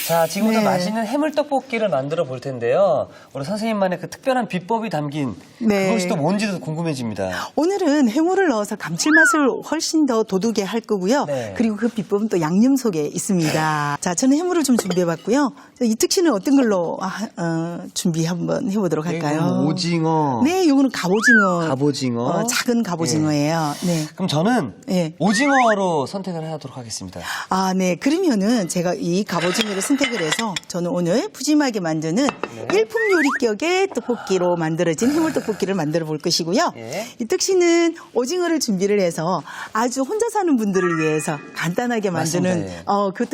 자, 지금부터 네. 맛있는 해물떡볶이를 만들어 볼 텐데요. 우리 선생님만의 그 특별한 비법이 담긴 네. 그것이 또 뭔지도 궁금해집니다. 오늘은 해물을 넣어서 감칠맛을 훨씬 더 돋우게 할 거고요. 네. 그리고 그 비법은 또 양념 속에 있습니다. 자, 저는 해물을 좀 준비해봤고요. 이특 씨는 어떤 걸로 준비 한번 해보도록 할까요? 네, 오징어. 네, 요거는 갑오징어. 갑오징어. 작은 갑오징어예요. 네. 그럼 저는 네. 오징어로 선택을 하도록 하겠습니다. 아, 네. 그러면은 제가 이 갑오징어를 선택을 해서 저는 오늘 푸짐하게 만드는 일품 요리격의 떡볶이로 만들어진 해물떡볶이를 만들어 볼 것이고요. 예. 이특 씨는 오징어를 준비를 해서 아주 혼자 사는 분들을 위해서 간단하게 만드는 맞습니다. 예. 그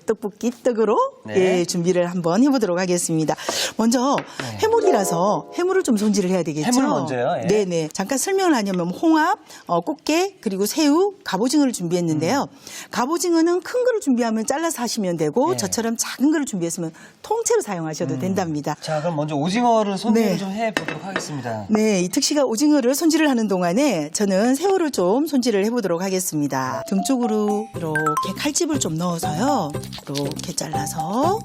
떡볶이 떡으로 네. 예, 준비를 한번 해보도록 하겠습니다. 먼저 해물이라서 해물을 좀 손질을 해야 되겠죠. 해물 먼저요? 예. 네네. 잠깐 설명을 하냐면 홍합, 꽃게, 그리고 새우, 갑오징어를 준비했는데요. 갑오징어는 큰 거를 준비하면 잘라서 하시면 되고 예. 저처럼 작은 거를 준비했으면 통째로 사용하셔도 된답니다. 자, 그럼 먼저 오징어를 손질을 네. 좀 해보도록 하겠습니다. 네, 이특 씨가 오징어를 손질을 하는 동안에 저는 새우를 좀 손질을 해보도록 하겠습니다. 등 쪽으로 이렇게 칼집을 좀 넣어서요. 이렇게 잘라서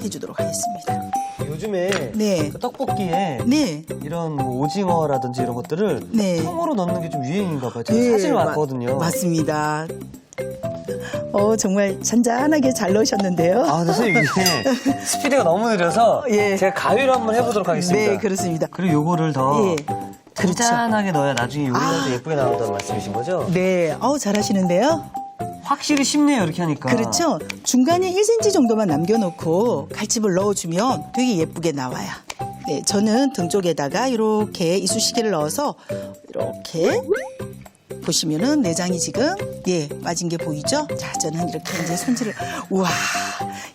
해주도록 하겠습니다. 요즘에 네. 그 떡볶이에 네. 이런 뭐 오징어라든지 이런 것들을 네. 통으로 넣는 게 좀 유행인가 봐요. 제가 네, 사진을 봤거든요. 맞습니다. 정말 잔잔하게 잘 넣으셨는데요. 아, 근데 선생님 이게 스피드가 너무 느려서 예. 제가 가위로 한번 해보도록 하겠습니다. 네, 그렇습니다. 그리고 요거를 더 예. 그렇죠. 잔잔하게 넣어야 나중에 요리가 더 예쁘게 나온다는 말씀이신 거죠? 네, 잘하시는데요. 확실히 쉽네요, 이렇게 하니까. 그렇죠. 중간에 1cm 정도만 남겨놓고 칼집을 넣어주면 되게 예쁘게 나와요. 네, 저는 등 쪽에다가 이렇게 이쑤시개를 넣어서 이렇게 보시면은 내장이 지금 빠진 게 보이죠? 자, 저는 이렇게 이제 손질을 우와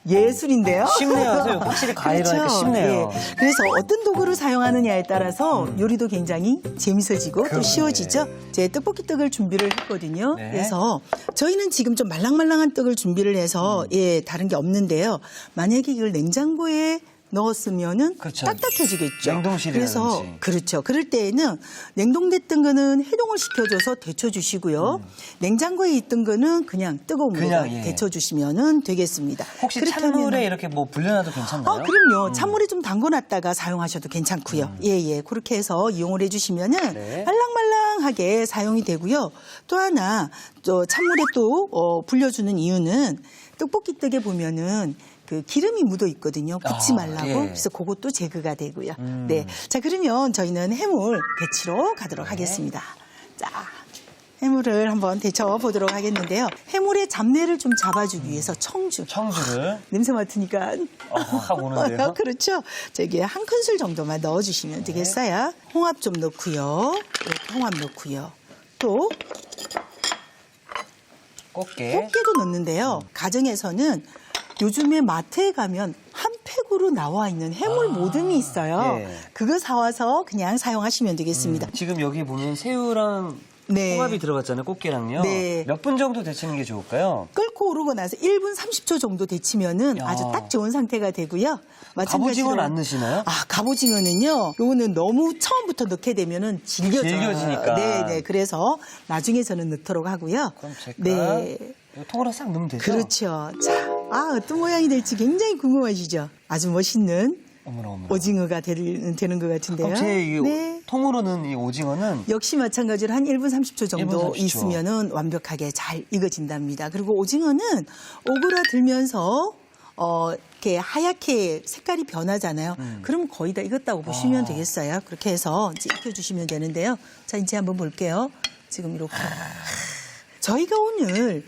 예술인데요. 쉽네요. 선생님. 확실히 가위로 하니까 쉽네요. 예. 그래서 어떤 도구를 사용하느냐에 따라서 요리도 굉장히 재밌어지고 또 그러네. 쉬워지죠. 제 떡볶이 떡을 준비를 했거든요. 네. 그래서 저희는 지금 좀 말랑말랑한 떡을 준비를 해서 다른 게 없는데요. 만약에 이걸 냉장고에 넣었으면은 그렇죠. 딱딱해지겠죠. 냉동실이라든지. 그래서 그렇죠. 그럴 때에는 냉동됐던 거는 해동을 시켜줘서 데쳐주시고요. 냉장고에 있던 거는 그냥 뜨거운 물에 그냥, 예. 데쳐주시면은 되겠습니다. 혹시 그렇게 찬물에 하면은- 이렇게 뭐 불려놔도 괜찮나요? 그럼요. 찬물에 좀 담궈놨다가 사용하셔도 괜찮고요. 예. 그렇게 해서 이용을 해주시면은 네. 말랑말랑하게 사용이 되고요. 또 하나, 찬물에 또 불려주는 이유는 떡볶이 떡에 보면은 그 기름이 묻어 있거든요. 붙지 말라고. 예. 그래서 그것도 제거가 되고요. 네. 자, 그러면 저희는 해물 데치러 가도록 하겠습니다. 자. 해물을 한번 데쳐 보도록 하겠는데요. 해물의 잡내를 좀 잡아주기 위해서 청주를 냄새 맡으니까 하고 오는데요. 그렇죠. 저기 한 큰술 정도만 넣어주시면 되겠어요. 홍합 좀 넣고요. 이렇게 홍합 넣고요. 또 꽃게도 넣는데요. 가정에서는 요즘에 마트에 가면 한 팩으로 나와 있는 해물 모듬이 있어요. 예. 그거 사와서 그냥 사용하시면 되겠습니다. 지금 여기 보면 새우랑 네. 홍합이 들어갔잖아요. 꽃게랑요. 네. 몇 분 정도 데치는 게 좋을까요? 끓고 오르고 나서 1분 30초 정도 데치면은 야. 아주 딱 좋은 상태가 되고요. 갑오징어는 안 넣으시나요? 갑오징어는요. 요거는 너무 처음부터 넣게 되면은 질겨지니까. 네. 그래서 나중에 저는 넣도록 하고요. 그럼 제가 네. 이거 통으로 싹 넣으면 되죠? 그렇죠. 자, 어떤 모양이 될지 굉장히 궁금하시죠? 아주 멋있는 어머나. 오징어가 되는 것 같은데요. 그럼 제 이 네. 통으로 넣은 이 오징어는 역시 마찬가지로 한 1분 30초 정도 1분 30초. 있으면은 완벽하게 잘 익어진답니다. 그리고 오징어는 오그라들면서 이렇게 하얗게 색깔이 변하잖아요. 그럼 거의 다 익었다고 보시면 되겠어요. 그렇게 해서 이제 익혀주시면 되는데요. 자, 이제 한번 볼게요. 지금 이렇게. 저희가 오늘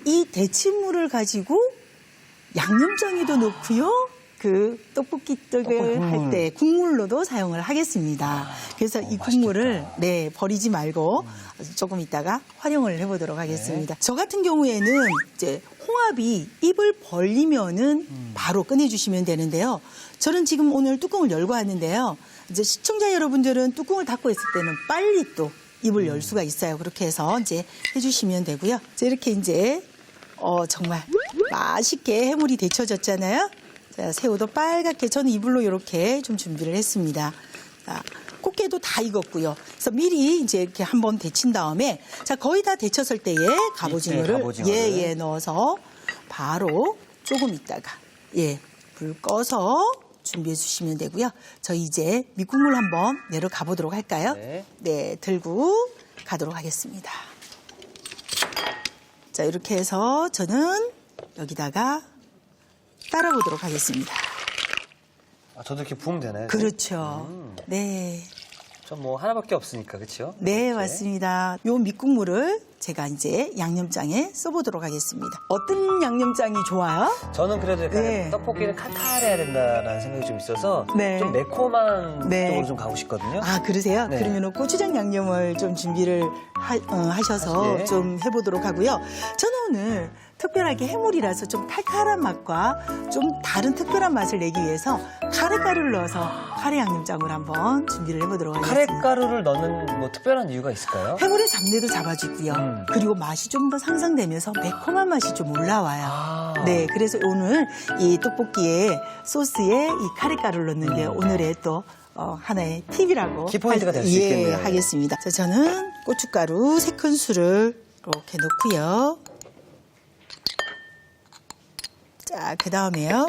이 데친물을 가지고 양념장에도 넣고요. 그 떡볶이 떡을 할 때 국물로도 사용을 하겠습니다. 그래서 이 국물을 버리지 말고 조금 있다가 활용을 해보도록 하겠습니다. 저 같은 경우에는 이제 홍합이 입을 벌리면은 바로 꺼내주시면 되는데요. 저는 지금 오늘 뚜껑을 열고 왔는데요. 이제 시청자 여러분들은 뚜껑을 닫고 있을 때는 빨리 또 입을 열 수가 있어요. 그렇게 해서 이제 해주시면 되고요. 이렇게 이제 정말 맛있게 해물이 데쳐졌잖아요. 자, 새우도 빨갛게 저는 이불로 이렇게 좀 준비를 했습니다. 자, 꽃게도 다 익었고요. 그래서 미리 이제 이렇게 한번 데친 다음에 자 거의 다 데쳤을 때에 갑오징어를 예 넣어서 바로 조금 있다가 불 꺼서 준비해 주시면 되고요. 저희 이제 밑국물 한번 내려가 보도록 할까요? 네, 들고 가도록 하겠습니다. 자, 이렇게 해서 저는 여기다가 따라 보도록 하겠습니다. 아, 저도 이렇게 부으면 되나요? 그렇죠. 네. 전 뭐 하나밖에 없으니까, 그렇죠? 네, 맞습니다. 요 밑국물을 제가 이제 양념장에 써보도록 하겠습니다. 어떤 양념장이 좋아요? 저는 그래도 약간 네. 떡볶이는 칼칼해야 된다라는 생각이 좀 있어서 네. 좀 매콤한 네. 쪽으로 좀 가고 싶거든요. 아, 그러세요? 네. 그러면 고추장 양념을 좀 준비를 하셔서 네. 좀 해보도록 하고요. 저는 오늘 특별하게 해물이라서 좀 칼칼한 맛과 좀 다른 특별한 맛을 내기 위해서 카레가루를 넣어서 카레 양념장을 한번 준비를 해보도록 하겠습니다. 카레가루를 넣는 뭐 특별한 이유가 있을까요? 해물의 잡내도 잡아주고요. 그리고 맛이 좀 더 상상되면서 매콤한 맛이 좀 올라와요. 아. 네, 그래서 오늘 이 떡볶이에 소스에 이 카레가루를 넣는 게 오늘의 또 하나의 팁이라고 키포인트가 될 수 있겠네요. 하겠습니다. 자, 저는 고춧가루 3큰술을 이렇게 넣고요. 자, 그 다음에요.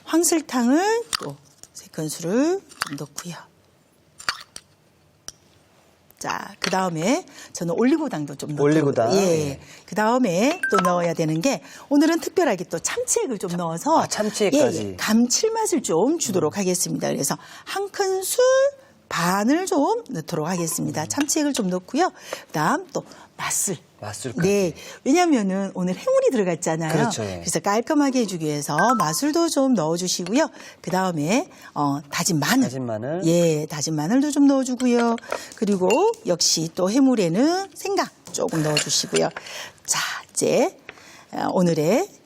황설탕을 또 3큰술을 좀 넣고요. 자, 그 다음에 저는 올리고당도 좀 넣고. 올리고당. 예. 그 다음에 또 넣어야 되는 게 오늘은 특별하게 또 참치액을 좀 넣어서. 참치액까지. 감칠맛을 좀 주도록 하겠습니다. 그래서 1큰술 반을 좀 넣도록 하겠습니다. 참치액을 좀 넣고요. 그 다음 또 맛술까지. 네. 왜냐면은 오늘 해물이 들어갔잖아요. 그렇죠. 예. 그래서 깔끔하게 해주기 위해서 맛술도 좀 넣어주시고요. 그 다음에 다진 마늘. 다진 마늘. 예, 다진 마늘도 좀 넣어주고요. 그리고 역시 또 해물에는 생강 조금 넣어주시고요. 자, 이제 오늘의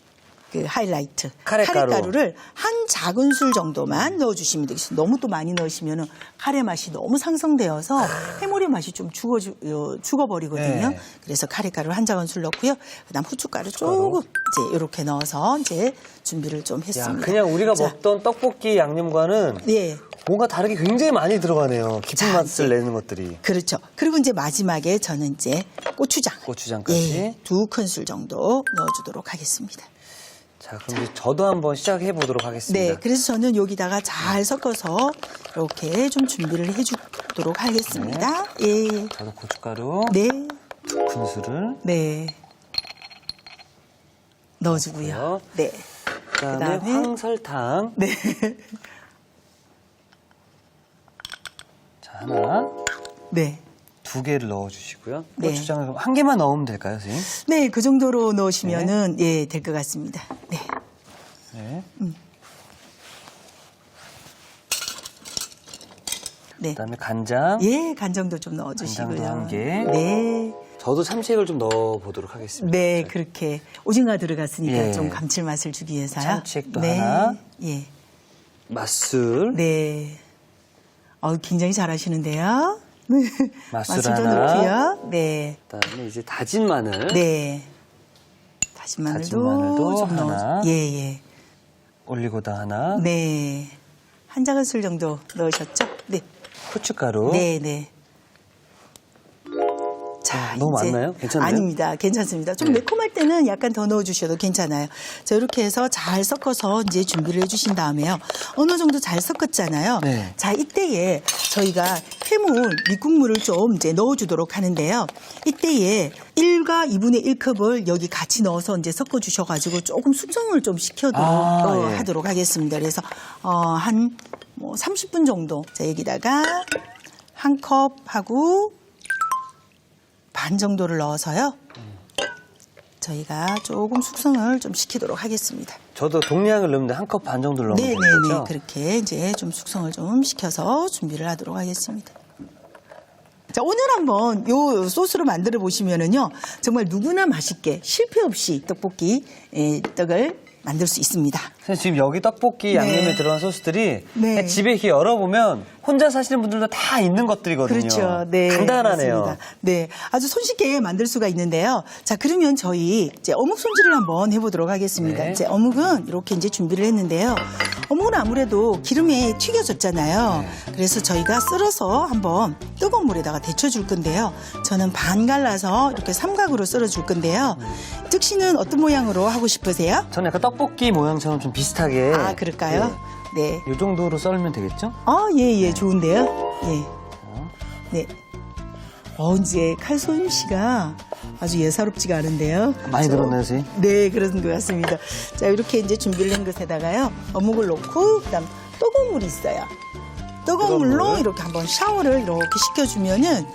그 하이라이트 카레가루를 한 작은술 정도만 넣어주시면 되겠습니다. 너무 또 많이 넣으시면 카레 맛이 너무 상승되어서 해물의 맛이 좀 죽어버리거든요. 네. 그래서 카레가루를 한 작은술 넣고요. 그다음 후춧가루 조금 이제 이렇게 넣어서 이제 준비를 좀 했습니다. 야, 그냥 우리가 자, 먹던 떡볶이 양념과는 예. 뭔가 다르게 굉장히 많이 들어가네요. 깊은 자, 맛을 이제. 내는 것들이. 그렇죠. 그리고 이제 마지막에 저는 이제 고추장까지. 예, 2큰술 정도 넣어주도록 하겠습니다. 자, 그럼 이제 저도 한번 시작해 보도록 하겠습니다. 네, 그래서 저는 여기다가 잘 섞어서 이렇게 좀 준비를 해주도록 하겠습니다. 예. 저도 고춧가루 네. 2큰술을 네. 넣어주고요. 네. 그다음에 황설탕. 네. 자, 하나. 네. 2개를 넣어주시고요. 네. 고추장을 그럼 1개만 넣으면 될까요, 선생님? 네, 그 정도로 넣으시면은 예, 될 것 같습니다. 네. 네. 네. 그다음에 간장. 예, 간장도 좀 넣어주시고요. 간장도 1개. 네. 저도 참치액을 좀 넣어보도록 하겠습니다. 네, 그렇게 오징어가 들어갔으니까 예. 좀 감칠맛을 주기 위해서요. 참치액도 네. 하나. 예. 맛술. 네. 굉장히 잘하시는데요. 네. 맛술 맛술도 하나. 넣고요. 네. 그다음에 이제 다진 마늘. 네. 다진 마늘도, 다진 마늘도 좀 하나. 예, 예. 올리고당 하나. 네. 한 작은술 정도 넣으셨죠? 네. 후춧가루. 네, 네. 자, 너무 이제 많나요? 괜찮나요? 아닙니다. 괜찮습니다. 좀 네. 매콤할 때는 약간 더 넣어주셔도 괜찮아요. 자, 이렇게 해서 잘 섞어서 이제 준비를 해주신 다음에요. 어느 정도 잘 섞었잖아요. 네. 자, 이때에 저희가 해물 밑국물을 좀 이제 넣어주도록 하는데요. 이때에 1과 2분의 1컵을 여기 같이 넣어서 이제 섞어주셔가지고 조금 숙성을 좀 시켜도록 예. 하도록 하겠습니다. 그래서 한 30분 정도 자, 여기다가 한 컵하고 반 정도를 넣어서요. 저희가 조금 숙성을 좀 시키도록 하겠습니다. 저도 동량을 넣는데 한 컵 반 정도를 넣으면 되는 네네네. 거죠? 그렇게 이제 좀 숙성을 좀 시켜서 준비를 하도록 하겠습니다. 자, 오늘 한번 요 소스로 만들어 보시면은요, 정말 누구나 맛있게 실패 없이 떡볶이 떡을 만들 수 있습니다. 선생님, 지금 여기 떡볶이 양념에 들어간 소스들이 네. 그냥 집에 이렇게 열어보면 혼자 사시는 분들도 다 있는 것들이거든요. 그렇죠. 네. 간단하네요. 맞습니다. 네. 아주 손쉽게 만들 수가 있는데요. 자, 그러면 저희 이제 어묵 손질을 한번 해보도록 하겠습니다. 네. 이제 어묵은 이렇게 이제 준비를 했는데요. 어묵은 아무래도 기름에 튀겨졌잖아요. 그래서 저희가 썰어서 한번 뜨거운 물에다가 데쳐줄 건데요. 저는 반 갈라서 이렇게 삼각으로 썰어줄 건데요. 득 씨는 어떤 모양으로 하고 싶으세요? 저는 약간 떡볶이 모양처럼 좀 비슷하게. 아, 그럴까요? 네. 이 정도로 썰면 되겠죠? 예, 좋은데요? 예. 네. 이제 칼소임 씨가 아주 예사롭지가 않은데요. 많이 들었나요, 선생님? 네, 그런 것 같습니다. 자, 이렇게 이제 준비를 한 것에다가요. 어묵을 넣고, 그 다음 뜨거운 물이 있어요. 뜨거운 물로 이렇게 한번 샤워를 이렇게 시켜주면은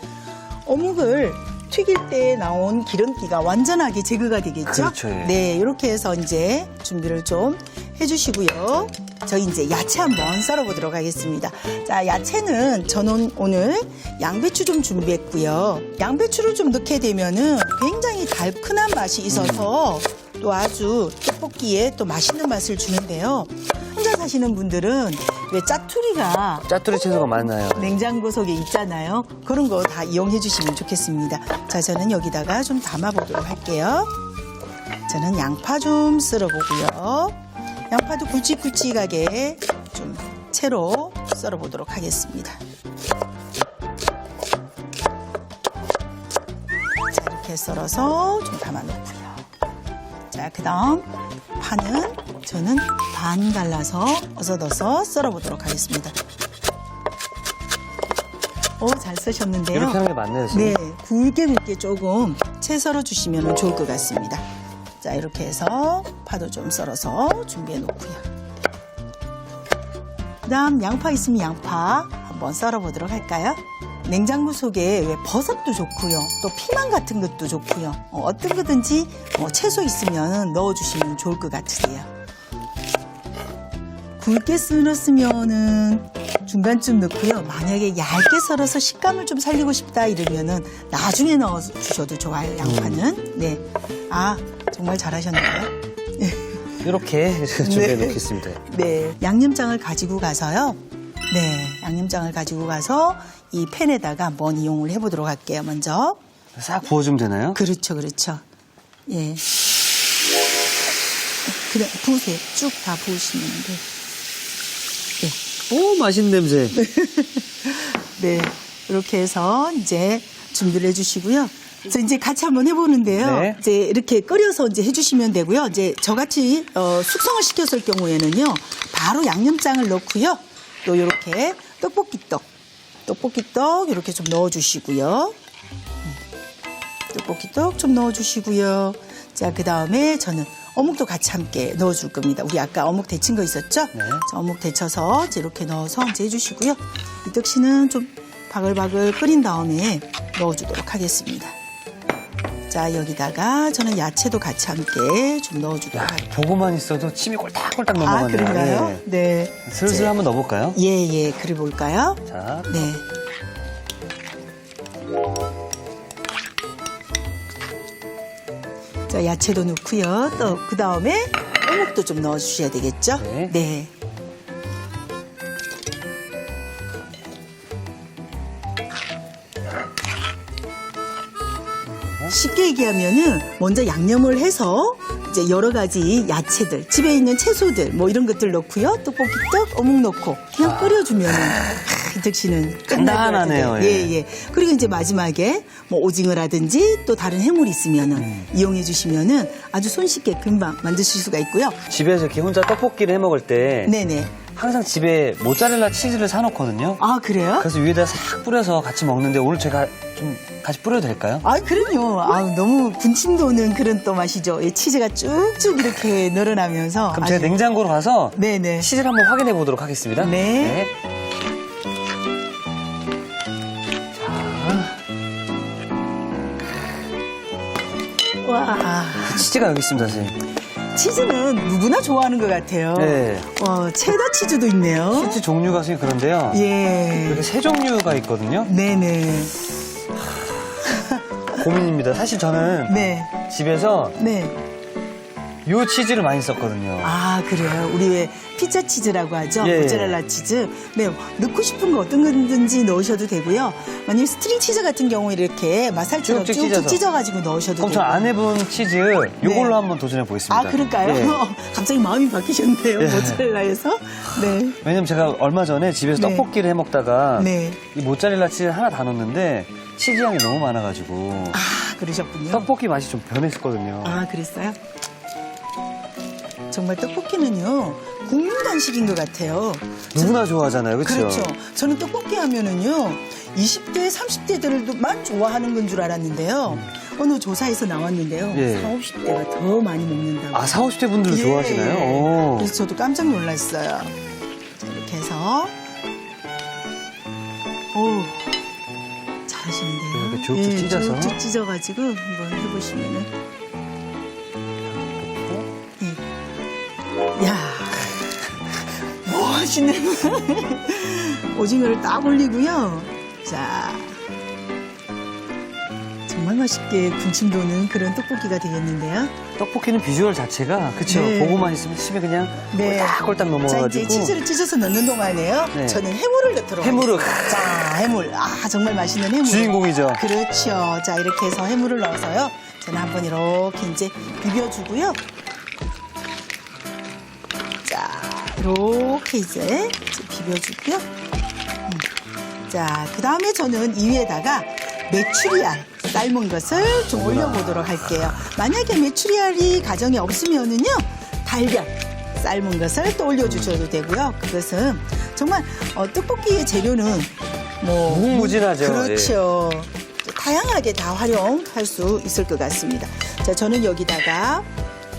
어묵을 튀길 때 나온 기름기가 완전하게 제거가 되겠죠? 그렇죠, 예. 네, 이렇게 해서 이제 준비를 좀 해주시고요. 저희 이제 야채 한번 썰어보도록 하겠습니다. 자, 야채는 저는 오늘 양배추 좀 준비했고요. 양배추를 좀 넣게 되면은 굉장히 달큰한 맛이 있어서 또 아주 떡볶이에 또 맛있는 맛을 주는데요. 혼자 사시는 분들은 왜 짜투리가 짜투리 채소가 많나요? 냉장고 속에 있잖아요. 그런 거 다 이용해 주시면 좋겠습니다. 자, 저는 여기다가 좀 담아보도록 할게요. 저는 양파 좀 썰어보고요. 양파도 굵직굵직하게 좀 채로 썰어보도록 하겠습니다. 자, 이렇게 썰어서 좀 담아놓고요. 자, 그 다음 파는 저는 반 갈라서 어서더서 썰어보도록 하겠습니다. 잘 써셨는데요. 이렇게 하는 게 맞네요, 네, 선생님. 굵게 조금 채 썰어 주시면 좋을 것 같습니다. 자, 이렇게 해서 파도 좀 썰어서 준비해 놓고요. 그 다음 양파 있으면 양파 한번 썰어 보도록 할까요? 냉장고 속에 왜 버섯도 좋고요. 또 피망 같은 것도 좋고요. 어떤 거든지 채소 있으면 넣어주시면 좋을 것 같으세요. 굵게 썰었으면은 중간쯤 넣고요. 만약에 얇게 썰어서 식감을 좀 살리고 싶다 이러면은 나중에 넣어주셔도 좋아요. 양파는. 네. 정말 잘하셨네요. 이렇게 준비해 놓겠습니다. 네. 양념장을 가지고 가서요. 네. 양념장을 가지고 가서 이 팬에다가 한번 이용을 해보도록 할게요. 먼저. 싹 부어주면 되나요? 그렇죠. 예. 그냥 부으세요. 쭉 다 부으시면 돼요. 오, 맛있는 냄새. 네. 이렇게 해서 이제 준비를 해주시고요. 그래서 이제 같이 한번 해보는데요. 네. 이제 이렇게 끓여서 이제 해주시면 되고요. 이제 저같이 숙성을 시켰을 경우에는요, 바로 양념장을 넣고요. 또 이렇게 떡볶이떡 이렇게 좀 넣어주시고요. 떡볶이떡 좀 넣어주시고요. 자, 그 다음에 저는 어묵도 같이 함께 넣어줄 겁니다. 우리 아까 어묵 데친 거 있었죠? 네. 자, 어묵 데쳐서 이제 이렇게 넣어서 이제 해주시고요. 이 떡씨는 좀 바글바글 끓인 다음에 넣어주도록 하겠습니다. 자, 여기다가 저는 야채도 같이 함께 좀 넣어주도록 할게요. 보고만 있어도 침이 꼴딱꼴딱 넘어가네요. 그런가요? 네. 슬슬 한번 넣어볼까요? 예, 그래 볼까요? 자, 네. 자, 야채도 넣고요. 또 그 다음에 어묵도 좀 넣어주셔야 되겠죠? 네. 네. 쉽게 얘기하면은 먼저 양념을 해서 이제 여러 가지 야채들, 집에 있는 채소들 뭐 이런 것들 넣고요. 떡볶이떡, 어묵 넣고 그냥 끓여주면은 이득 씨는 간단하네요. 예. 그리고 이제 마지막에 뭐 오징어라든지 또 다른 해물이 있으면은 이용해 주시면은 아주 손쉽게 금방 만드실 수가 있고요. 집에서 이렇게 혼자 떡볶이를 해 먹을 때 네네. 항상 집에 모짜렐라 치즈를 사놓거든요. 아, 그래요? 그래서 위에다 싹 뿌려서 같이 먹는데 오늘 제가 좀 같이 뿌려도 될까요? 그럼요. 너무 군침 도는 그런 또 맛이죠. 이 치즈가 쭉쭉 이렇게 늘어나면서. 그럼 제가 냉장고로 가서 네네. 치즈를 한번 확인해 보도록 하겠습니다. 네. 와. 치즈가 여기 있습니다, 선생님. 치즈는 누구나 좋아하는 것 같아요. 네. 체다 치즈도 있네요. 치즈 종류가 선생님 그런데요. 예. 이렇게 세 종류가 있거든요. 네네. 고민입니다. 사실 저는 네. 집에서 네. 요 치즈를 많이 썼거든요. 아, 그래요? 우리 왜 피자 치즈라고 하죠? 예. 모짜렐라 치즈. 네, 넣고 싶은 거 어떤 거든지 넣으셔도 되고요. 만약 스트링 치즈 같은 경우 이렇게 마살처럼 쭉쭉 쭉쭉 찢어서. 찢어가지고 넣으셔도 그럼 저 되고. 안 해본 치즈 요걸로 한번 도전해 보겠습니다. 아, 그럴까요? 예. 갑자기 마음이 바뀌셨네요. 예. 모짜렐라에서. 네. 왜냐면 제가 얼마 전에 집에서 네. 떡볶이를 해 먹다가 네. 이 모짜렐라 치즈 하나 다 넣었는데 치즈 향이 너무 많아가지고 아, 그러셨군요. 떡볶이 맛이 좀 변했었거든요. 아, 그랬어요? 정말 떡볶이는요, 국민 간식인 것 같아요. 누구나 좋아하잖아요, 그렇죠? 그렇죠. 저는 떡볶이 하면은요, 20대, 30대들만 좋아하는 건 줄 알았는데요. 어느 조사에서 나왔는데요. 예. 40, 50대가 더 많이 먹는다고. 아, 40, 50대 분들도 예. 좋아하시나요? 오. 그래서 저도 깜짝 놀랐어요. 자, 이렇게 해서. 오, 잘하시는데요. 이렇게 쭉쭉 찢어서. 쭉쭉 찢어가지고 한번 해보시면은. 예. 야, 멋있네. 오징어를 딱 올리고요. 자, 정말 맛있게 군침 도는 그런 떡볶이가 되겠는데요. 떡볶이는 비주얼 자체가 그렇죠. 네. 보고만 있으면 집에 그냥 네. 꼴딱꼴딱 자, 넘어가가지고. 이제 치즈를 찢어서 넣는 동안에요. 네. 저는 해물을 넣도록 해물을. 하겠습니다. 자, 해물. 아, 정말 맛있는 해물. 주인공이죠. 그렇죠. 자, 이렇게 해서 해물을 넣어서요. 저는 한번 이렇게 이제 비벼주고요. 자, 이렇게 이제 비벼주고요. 자, 그 다음에 저는 이 위에다가 메추리알 삶은 것을 좀 올려보도록 할게요. 만약에 메추리알이 가정에 없으면은요, 달걀 삶은 것을 또 올려주셔도 되고요. 그것은 정말 떡볶이의 재료는 뭐 무궁무진하죠. 그렇죠. 다양하게 다 활용할 수 있을 것 같습니다. 자, 저는 여기다가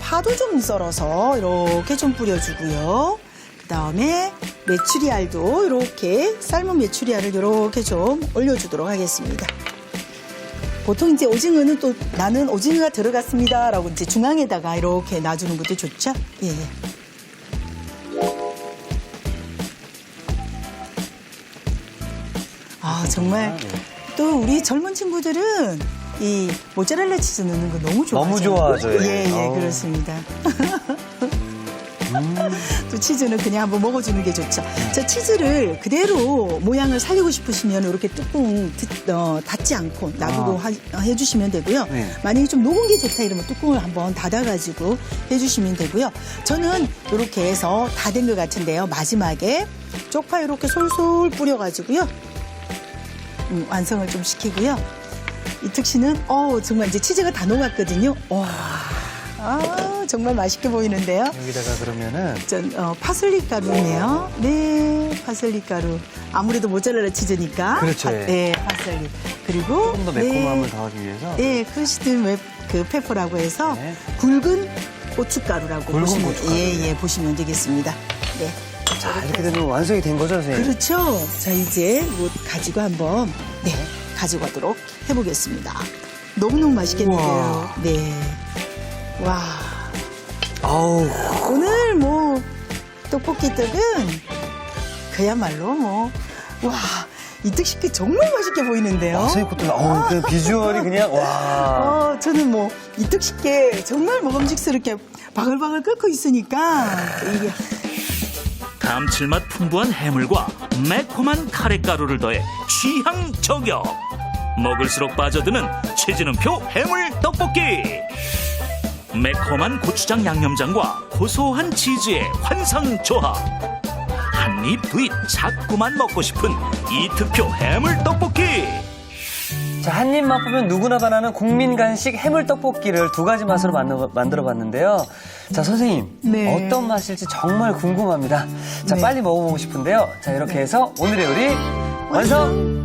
파도 좀 썰어서 이렇게 좀 뿌려주고요. 그 다음에 메추리알도 이렇게 삶은 메추리알을 이렇게 좀 올려주도록 하겠습니다. 보통 이제 오징어는 또 나는 오징어가 들어갔습니다라고 이제 중앙에다가 이렇게 놔주는 것도 좋죠. 예, 예. 아, 정말 또 우리 젊은 친구들은 이 모짜렐라 치즈 넣는 거 너무 좋아하죠. 너무 좋아하죠, 예. 예, 예, 어우. 그렇습니다. 또 치즈는 그냥 한번 먹어주는 게 좋죠. 자, 치즈를 그대로 모양을 살리고 싶으시면 이렇게 뚜껑 닫지 않고 놔두고 해주시면 되고요. 네. 만약에 좀 녹은 게 좋다 이러면 뚜껑을 한번 닫아가지고 해주시면 되고요. 저는 이렇게 해서 다 된 것 같은데요. 마지막에 쪽파 이렇게 솔솔 뿌려가지고요. 완성을 좀 시키고요. 이특 씨는 정말 이제 치즈가 다 녹았거든요. 와, 정말 맛있게 보이는데요. 여기다가 그러면은 파슬리 가루네요. 네, 파슬리 가루. 아무래도 모짜렐라 치즈니까. 그렇죠, 예. 네, 파슬리. 그리고 좀 더 매콤함을 더하기 위해서. 네, 크러시드 그 페퍼라고 해서 네. 굵은 고춧가루라고 굵은 보시면 고춧가루. 예, 보시면 되겠습니다. 네. 자, 이렇게 되면 완성이 된 거죠, 선생님? 그렇죠. 자, 이제 뭐 가지고 한번 가지고 가도록 해보겠습니다. 너무너무 맛있겠는데요. 우와. 네. 와. 아우. 오늘 뭐 떡볶이 떡은 그야말로 뭐 와, 이특 씨께 정말 맛있게 보이는데요. 선생님 것도 그 비주얼이 그냥 와. 저는 뭐 이특 씨께 정말 먹음직스럽게 바글바글 끓고 있으니까 이게 감칠맛 풍부한 해물과 매콤한 카레가루를 더해 취향 저격. 먹을수록 빠져드는 치즈는표 해물 떡볶이. 매콤한 고추장 양념장과 고소한 치즈의 환상 조합. 한 입 두 입 자꾸만 먹고 싶은 이특표 해물 떡볶이. 자, 한 입 맛보면 누구나 반하는 국민 간식 해물 떡볶이를 두 가지 맛으로 만들어 봤는데요. 자, 선생님. 네. 어떤 맛일지 정말 궁금합니다. 자, 네. 빨리 먹어보고 싶은데요. 자, 이렇게 해서 오늘의 요리 완성!